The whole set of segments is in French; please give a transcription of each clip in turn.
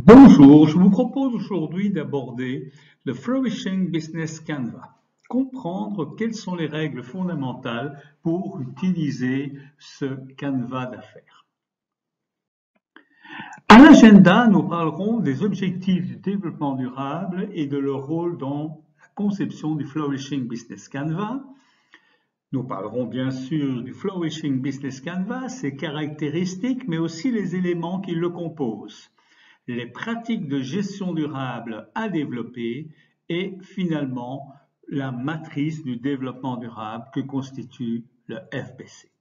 Bonjour, je vous propose aujourd'hui d'aborder le Flourishing Business Canvas. Comprendre quelles sont les règles fondamentales pour utiliser ce canevas d'affaires. À l'agenda, nous parlerons des objectifs du développement durable et de leur rôle dans la conception du Flourishing Business Canvas. Nous parlerons bien sûr du Flourishing Business Canvas, ses caractéristiques, mais aussi les éléments qui le composent, les pratiques de gestion durable à développer et finalement la matrice du développement durable que constitue le FBC.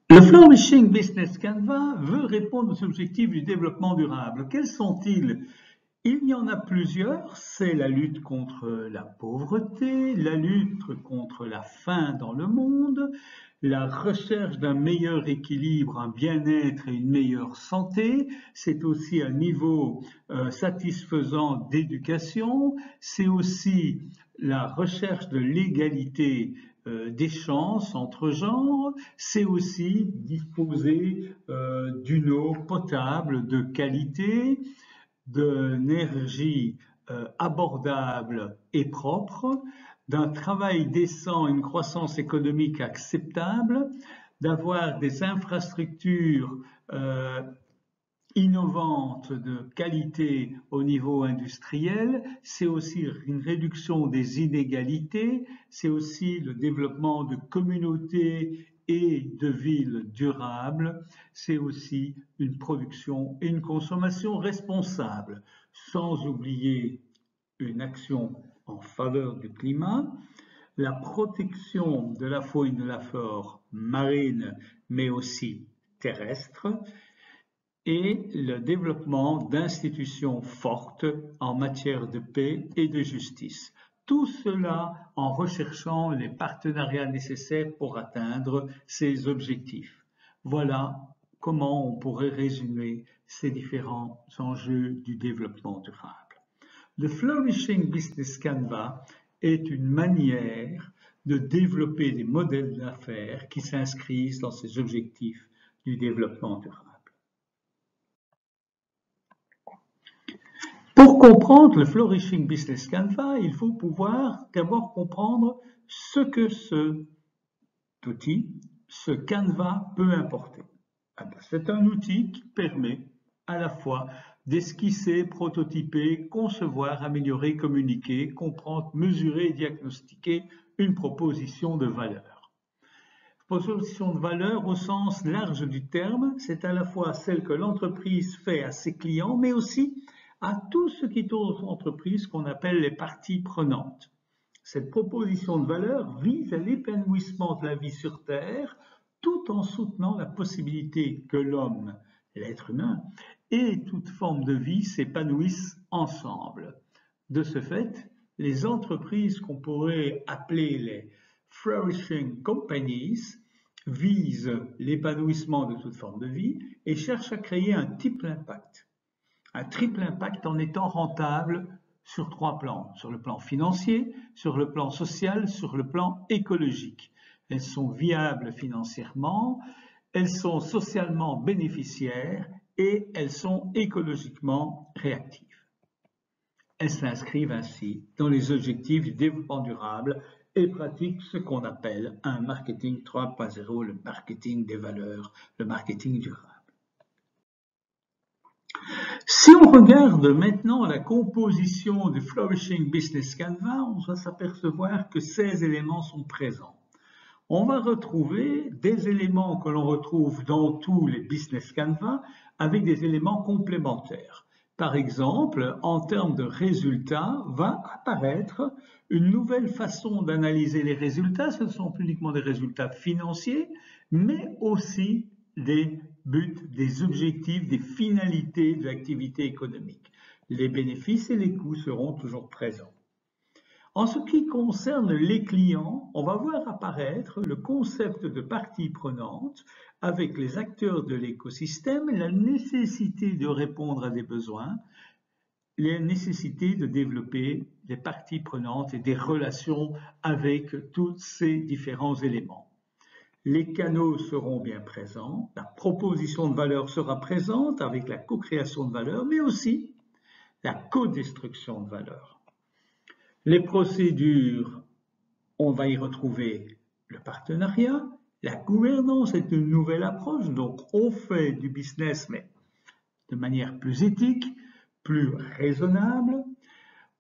Le Flourishing Business Canvas veut répondre aux objectifs du développement durable. Quels sont-ils? Il y en a plusieurs, c'est la lutte contre la pauvreté, la lutte contre la faim dans le monde, la recherche d'un meilleur équilibre, un bien-être et une meilleure santé, c'est aussi un niveau satisfaisant d'éducation, c'est aussi la recherche de l'égalité des chances entre genres, c'est aussi disposer d'une eau potable de qualité, d'énergie abordable et propre, d'un travail décent, une croissance économique acceptable, d'avoir des infrastructures innovantes de qualité au niveau industriel, c'est aussi une réduction des inégalités, c'est aussi le développement de communautés et de villes durables, c'est aussi une production et une consommation responsable, sans oublier une action en faveur du climat, la protection de la faune et de la flore marine, mais aussi terrestre, et le développement d'institutions fortes en matière de paix et de justice. Tout cela en recherchant les partenariats nécessaires pour atteindre ces objectifs. Voilà comment on pourrait résumer ces différents enjeux du développement durable. Le Flourishing Business Canvas est une manière de développer des modèles d'affaires qui s'inscrivent dans ces objectifs du développement durable. Pour comprendre le Flourishing Business Canvas, il faut pouvoir d'abord comprendre ce que cet outil, ce canevas peut apporter. C'est un outil qui permet à la fois d'esquisser, prototyper, concevoir, améliorer, communiquer, comprendre, mesurer et diagnostiquer une proposition de valeur. Proposition de valeur au sens large du terme, c'est à la fois celle que l'entreprise fait à ses clients, mais aussi à tout ce qui tourne autour de l'entreprise qu'on appelle les parties prenantes. Cette proposition de valeur vise à l'épanouissement de la vie sur Terre, tout en soutenant la possibilité que l'homme, l'être humain, et toute forme de vie s'épanouissent ensemble. De ce fait, les entreprises qu'on pourrait appeler les Flourishing Companies visent l'épanouissement de toute forme de vie et cherchent à créer un triple impact. Un triple impact en étant rentable sur 3 plans, sur le plan financier, sur le plan social, sur le plan écologique. Elles sont viables financièrement, elles sont socialement bénéficiaires et elles sont écologiquement réactives. Elles s'inscrivent ainsi dans les objectifs du développement durable et pratiquent ce qu'on appelle un marketing 3.0, le marketing des valeurs, le marketing durable. Si on regarde maintenant la composition du Flourishing Business Canvas, on va s'apercevoir que 16 éléments sont présents. On va retrouver des éléments que l'on retrouve dans tous les Business Canvas avec des éléments complémentaires. Par exemple, en termes de résultats, va apparaître une nouvelle façon d'analyser les résultats. Ce ne sont plus uniquement des résultats financiers, mais aussi des buts, des objectifs, des finalités de l'activité économique. Les bénéfices et les coûts seront toujours présents. En ce qui concerne les clients, on va voir apparaître le concept de partie prenante avec les acteurs de l'écosystème, la nécessité de répondre à des besoins, la nécessité de développer des parties prenantes et des relations avec tous ces différents éléments. Les canaux seront bien présents, la proposition de valeur sera présente avec la co-création de valeur, mais aussi la co-destruction de valeur. Les procédures, on va y retrouver le partenariat, la gouvernance est une nouvelle approche, donc on fait du business, mais de manière plus éthique, plus raisonnable.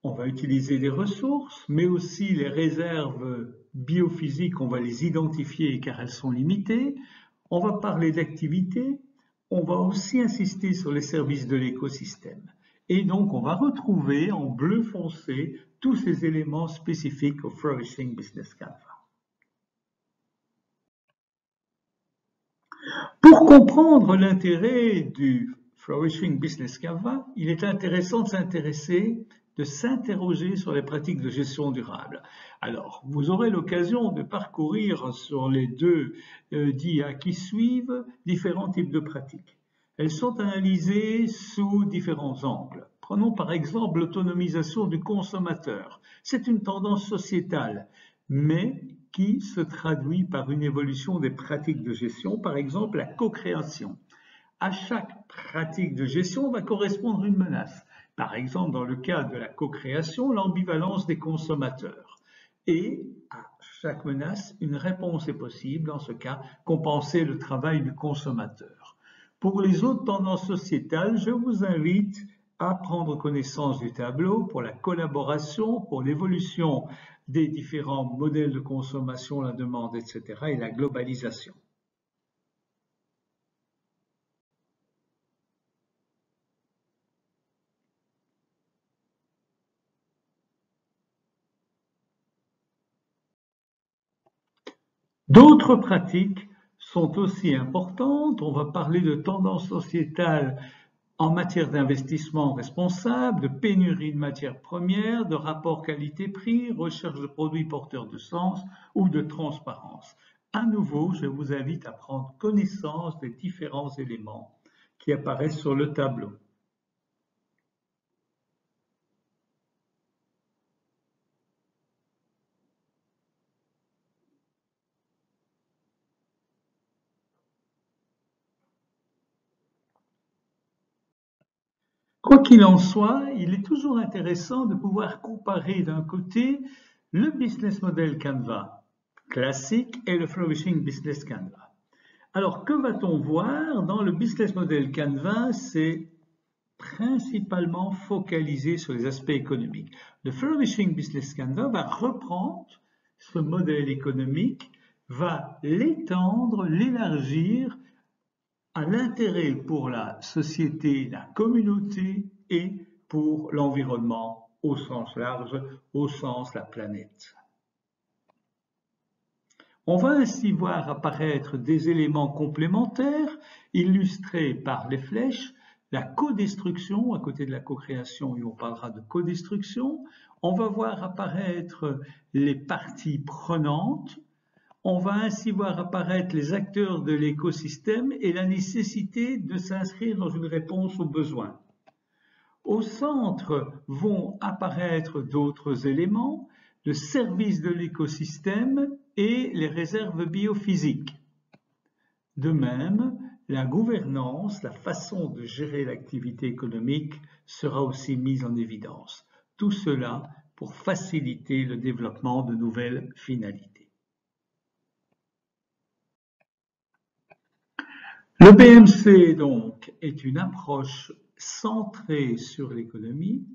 On va utiliser les ressources, mais aussi les réserves biophysiques, on va les identifier car elles sont limitées. On va parler d'activité, on va aussi insister sur les services de l'écosystème. Et donc, on va retrouver en bleu foncé tous ces éléments spécifiques au Flourishing Business Canva. Pour comprendre l'intérêt du Flourishing Business Canva, il est intéressant de s'interroger sur les pratiques de gestion durable. Alors, vous aurez l'occasion de parcourir sur les deux dias qui suivent différents types de pratiques. Elles sont analysées sous différents angles. Prenons par exemple l'autonomisation du consommateur. C'est une tendance sociétale, mais qui se traduit par une évolution des pratiques de gestion, par exemple la co-création. À chaque pratique de gestion va correspondre une menace. Par exemple, dans le cas de la co-création, l'ambivalence des consommateurs. Et à chaque menace, une réponse est possible, dans ce cas, compenser le travail du consommateur. Pour les autres tendances sociétales, je vous invite à prendre connaissance du tableau pour la collaboration, pour l'évolution des différents modèles de consommation, la demande, etc. et la globalisation. D'autres pratiques sont aussi importantes. On va parler de tendances sociétales en matière d'investissement responsable, de pénurie de matières premières, de rapport qualité-prix, recherche de produits porteurs de sens ou de transparence. À nouveau, je vous invite à prendre connaissance des différents éléments qui apparaissent sur le tableau. Quoi qu'il en soit, il est toujours intéressant de pouvoir comparer d'un côté le business model Canva classique et le Flourishing Business Canva. Alors, que va-t-on voir dans le business model Canva? C'est principalement focalisé sur les aspects économiques. Le Flourishing Business Canva va reprendre ce modèle économique, va l'étendre, l'élargir à l'intérêt pour la société, la communauté et pour l'environnement au sens large, au sens la planète. On va ainsi voir apparaître des éléments complémentaires illustrés par les flèches, la codestruction à côté de la co-création, et on parlera de codestruction. On va voir apparaître les parties prenantes. On va ainsi voir apparaître les acteurs de l'écosystème et la nécessité de s'inscrire dans une réponse aux besoins. Au centre vont apparaître d'autres éléments, le service de l'écosystème et les réserves biophysiques. De même, la gouvernance, la façon de gérer l'activité économique sera aussi mise en évidence. Tout cela pour faciliter le développement de nouvelles finalités. Le BMC, donc, est une approche centrée sur l'économie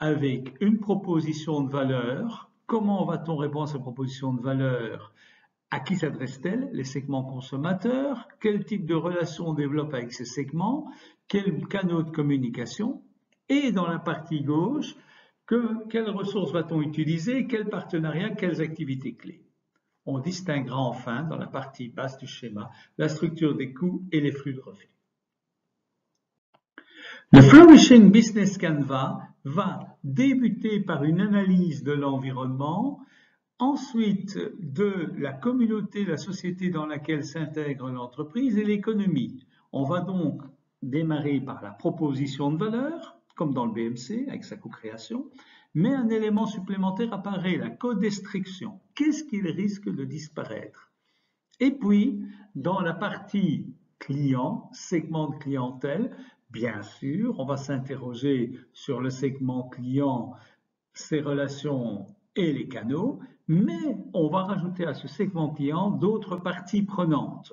avec une proposition de valeur. Comment va-t-on répondre à cette proposition de valeur? À qui s'adresse-t-elle? Les segments consommateurs. Quel type de relation on développe avec ces segments? Quels canaux de communication? Et dans la partie gauche, quelles ressources va-t-on utiliser? Quels partenariats? Quelles activités clés? On distinguera enfin, dans la partie basse du schéma, la structure des coûts et les flux de revenus. Le Flourishing Business Canva va débuter par une analyse de l'environnement, ensuite de la communauté, la société dans laquelle s'intègre l'entreprise et l'économie. On va donc démarrer par la proposition de valeur, comme dans le BMC avec sa co-création, mais un élément supplémentaire apparaît, la codestruction. Qu'est-ce qu'il risque de disparaître? Et puis, dans la partie client, segment de clientèle, bien sûr, on va s'interroger sur le segment client, ses relations et les canaux, mais on va rajouter à ce segment client d'autres parties prenantes,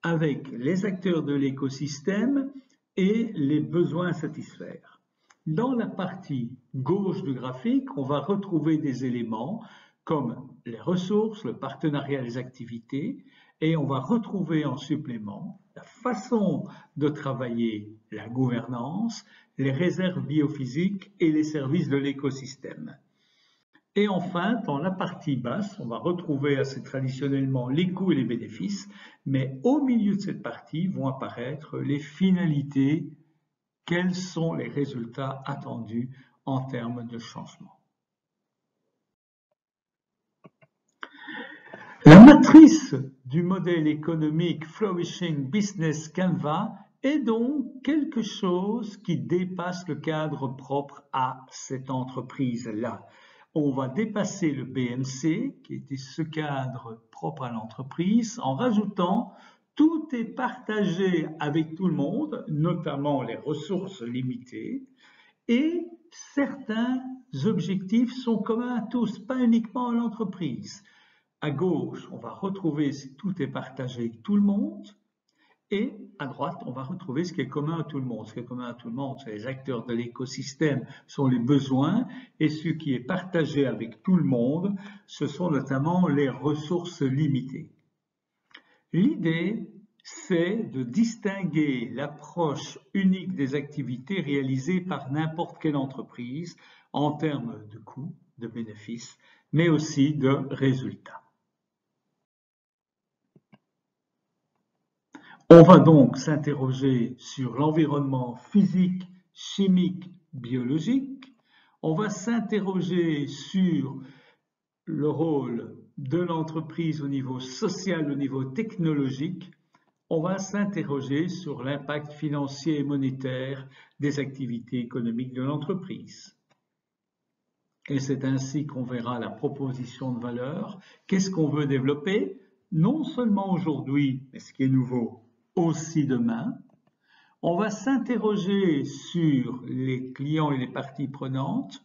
avec les acteurs de l'écosystème et les besoins à satisfaire. Dans la partie gauche du graphique, on va retrouver des éléments comme les ressources, le partenariat, les activités, et on va retrouver en supplément la façon de travailler, la gouvernance, les réserves biophysiques et les services de l'écosystème. Et enfin, dans la partie basse, on va retrouver assez traditionnellement les coûts et les bénéfices, mais au milieu de cette partie vont apparaître les finalités, quels sont les résultats attendus en termes de changement. La matrice du modèle économique Flourishing Business Canva est donc quelque chose qui dépasse le cadre propre à cette entreprise-là. On va dépasser le BMC, qui était ce cadre propre à l'entreprise, en rajoutant tout est partagé avec tout le monde, notamment les ressources limitées, et certains objectifs sont communs à tous, pas uniquement à l'entreprise. À gauche, on va retrouver si tout est partagé avec tout le monde. Et à droite, on va retrouver ce qui est commun à tout le monde. Ce qui est commun à tout le monde, c'est les acteurs de l'écosystème, sont les besoins. Et ce qui est partagé avec tout le monde, ce sont notamment les ressources limitées. L'idée, c'est de distinguer l'approche unique des activités réalisées par n'importe quelle entreprise en termes de coûts, de bénéfices, mais aussi de résultats. On va donc s'interroger sur l'environnement physique, chimique, biologique. On va s'interroger sur le rôle de l'entreprise au niveau social, au niveau technologique. On va s'interroger sur l'impact financier et monétaire des activités économiques de l'entreprise. Et c'est ainsi qu'on verra la proposition de valeur. Qu'est-ce qu'on veut développer? Non seulement aujourd'hui, mais ce qui est nouveau, aussi demain. On va s'interroger sur les clients et les parties prenantes.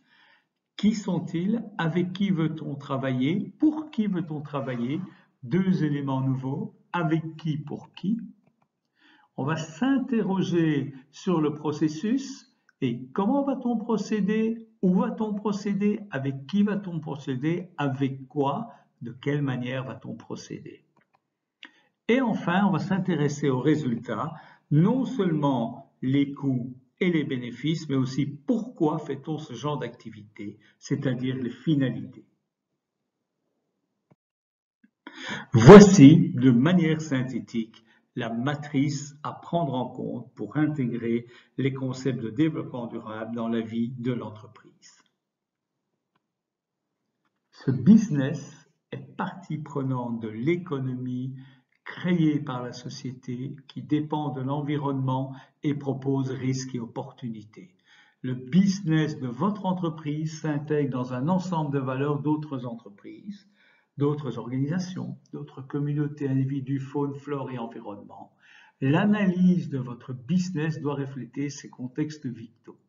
Qui sont-ils? Avec qui veut-on travailler? Pour qui veut-on travailler? Deux éléments nouveaux. Avec qui? Pour qui? On va s'interroger sur le processus et comment va-t-on procéder? Où va-t-on procéder? Avec qui va-t-on procéder? Avec quoi? De quelle manière va-t-on procéder? Et enfin, on va s'intéresser aux résultats, non seulement les coûts et les bénéfices, mais aussi pourquoi fait-on ce genre d'activité, c'est-à-dire les finalités. Voici, de manière synthétique, la matrice à prendre en compte pour intégrer les concepts de développement durable dans la vie de l'entreprise. Ce business est partie prenante de l'économie créée par la société qui dépend de l'environnement et propose risques et opportunités. Le business de votre entreprise s'intègre dans un ensemble de valeurs d'autres entreprises, d'autres organisations, d'autres communautés, individus, faune, flore et environnement. L'analyse de votre business doit refléter ces contextes vitaux.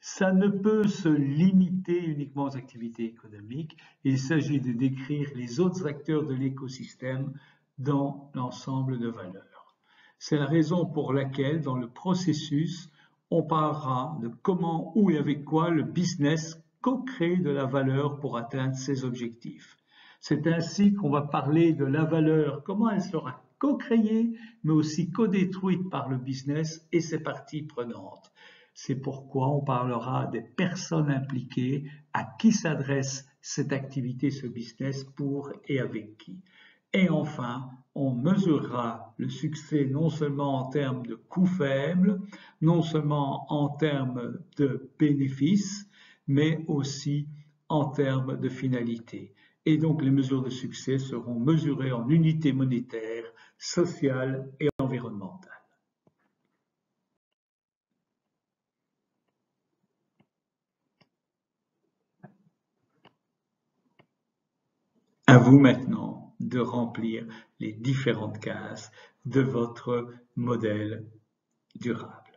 Ça ne peut se limiter uniquement aux activités économiques. Il s'agit de décrire les autres acteurs de l'écosystème dans l'ensemble de valeurs. C'est la raison pour laquelle, dans le processus, on parlera de comment, où et avec quoi le business co-crée de la valeur pour atteindre ses objectifs. C'est ainsi qu'on va parler de la valeur, comment elle sera co-créée, mais aussi co-détruite par le business et ses parties prenantes. C'est pourquoi on parlera des personnes impliquées, à qui s'adresse cette activité, ce business, pour et avec qui. Et enfin, on mesurera le succès non seulement en termes de coûts faibles, non seulement en termes de bénéfices, mais aussi en termes de finalité. Et donc les mesures de succès seront mesurées en unités monétaires, sociales et environnementales. À vous maintenant de remplir les différentes cases de votre modèle durable.